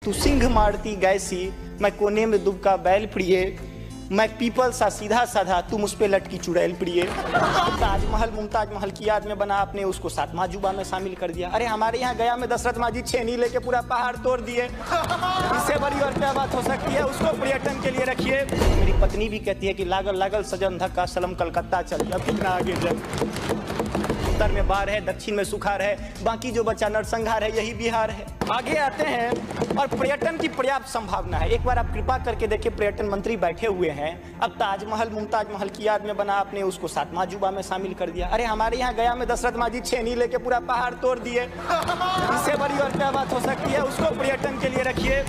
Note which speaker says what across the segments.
Speaker 1: तू सिंह मारती गैसी, मैं कोने में दुबका बैल प्रिय, मैं पीपल सा सीधा साधा, तुम उस पे लटकी चुड़ैल प्रिय। ताजमहल मुमताज महल की याद में बना, आपने उसको सातवां जुबा में शामिल कर दिया। अरे हमारे यहाँ गया में दशरथ माजी छेनी लेके पूरा पहाड़ तोड़ दिए। इससे बड़ी और क्या बात हो सकती है? उसको पर्यटन के लिए रखिए। मेरी पत्नी भी कहती है कि लागल लागल सजन धक्का सलम कलकत्ता चल गया। कितना आगे जब उत्तर में बाढ़ है, दक्षिण में सुखाड़ है, बाकी जो बचा नरसंहार है, यही बिहार है। आगे आते हैं और पर्यटन की पर्याप्त संभावना है। एक बार आप कृपा करके देखिए, पर्यटन मंत्री बैठे हुए हैं। अब ताजमहल मुमताज महल की याद में बना, आपने उसको सातवां जुबा में शामिल कर दिया। अरे हमारे यहाँ गया में दशरथ माजी छेनी लेके पूरा पहाड़ तोड़ दिए। इससे बड़ी और क्या बात हो सकती है? उसको पर्यटन के लिए रखिए।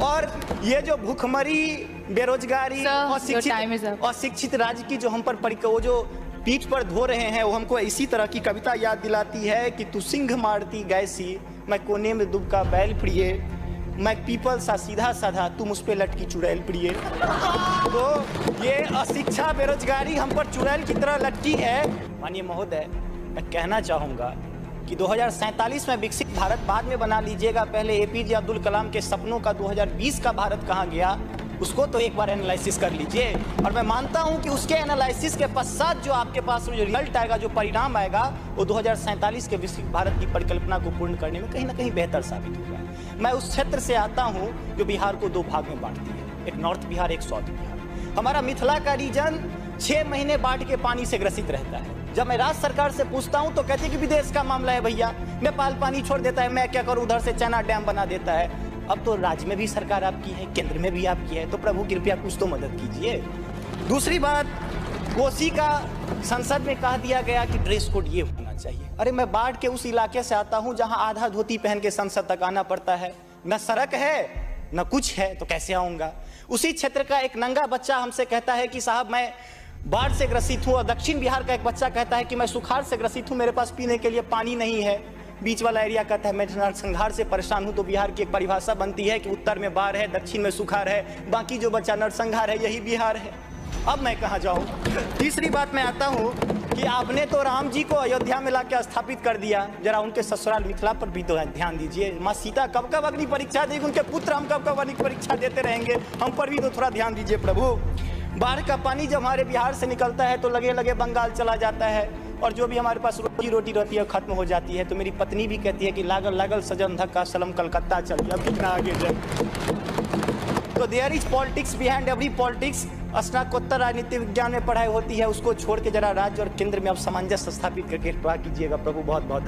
Speaker 1: और ये जो भूखमरी, बेरोजगारी, अशिक्षित राज्य की जो हम पर वो जो पीठ पर धो रहे हैं, वो हमको इसी तरह की कविता याद दिलाती है कि तू सिंह मारती गैसी, मैं कोने में दुबका बैल प्रिय, मैं पीपल सा सीधा साधा, तुम उस पे लटकी चुड़ैल प्रिय। तो ये अशिक्षा, बेरोजगारी हम पर चुड़ैल की तरह लटकी है। माननीय महोदय, मैं कहना चाहूँगा कि 2047 में विकसित भारत बाद में बना लीजिएगा, पहले एपीजे अब्दुल कलाम के सपनों का 2020 का भारत कहाँ गया, उसको तो एक बार एनालिसिस कर लीजिए। और मैं मानता हूं कि उसके एनालिसिस के पश्चात जो आपके पास जो रिजल्ट आएगा, जो परिणाम आएगा, वो 2047 के विकसित भारत की परिकल्पना को पूर्ण करने में कहीं ना कहीं बेहतर साबित होगा। मैं उस क्षेत्र से आता हूं जो बिहार को दो भाग में बांटती है, एक नॉर्थ बिहार, एक साउथ बिहार। हमारा मिथिला का रीजन 6 महीने बाढ़ के पानी से ग्रसित रहता है। जब मैं राज्य सरकार से पूछता हूं तो कहते हैं कि विदेश का मामला है भैया, नेपाल पानी छोड़ देता है, मैं क्या करूं, उधर से चैना डैम बना देता है। अब तो राज्य में भी सरकार आपकी है, केंद्र में भी आपकी है, तो प्रभु कृपया कुछ तो मदद कीजिए। दूसरी बात, कोसी का संसद में कह दिया गया कि ड्रेस कोड ये होना चाहिए। अरे मैं बाढ़ के उस इलाके से आता हूं जहां आधा धोती पहन के संसद तक आना पड़ता है, न सड़क है न कुछ है, तो कैसे आऊंगा? उसी क्षेत्र का एक नंगा बच्चा हमसे कहता है कि साहब मैं बाढ़ से ग्रसित हूँ, और दक्षिण बिहार का एक बच्चा कहता है कि मैं सुखाड़ से ग्रसित हूँ, मेरे पास पीने के लिए पानी नहीं है। बीच वाला एरिया कहता है मैं नरसंहार से परेशान हूं। तो बिहार की एक परिभाषा बनती है कि उत्तर में बाढ़ है, दक्षिण में सुखाड़ है, बाकी जो बचा नरसंहार है, यही बिहार है। अब मैं कहां जाऊं? तीसरी बात में आता हूं कि आपने तो राम जी को अयोध्या में लाकर स्थापित कर दिया, जरा उनके ससुराल मिथिला पर भी तो ध्यान दीजिए। माँ सीता कब कब अग्नि परीक्षा देगी, उनके पुत्र हम कब कब अग्नि परीक्षा देते रहेंगे, हम पर भी तो थोड़ा ध्यान दीजिए प्रभु। बाढ़ का पानी जब हमारे बिहार से निकलता है तो लगे लगे बंगाल चला जाता है, और जो भी हमारे पास रोजी रोटी रहती है खत्म हो जाती है। तो मेरी पत्नी भी कहती है कि लागल लागल सजन धक्का सलम कलकत्ता चल गया। कितना आगे जब तो there is politics behind every politics. स्नातकोत्तर राजनीति विज्ञान में पढ़ाई होती है, उसको छोड़ के जरा राज्य और केंद्र में अब सामंजस्य स्थापित करके कीजिएगा प्रभु। बहुत बहुत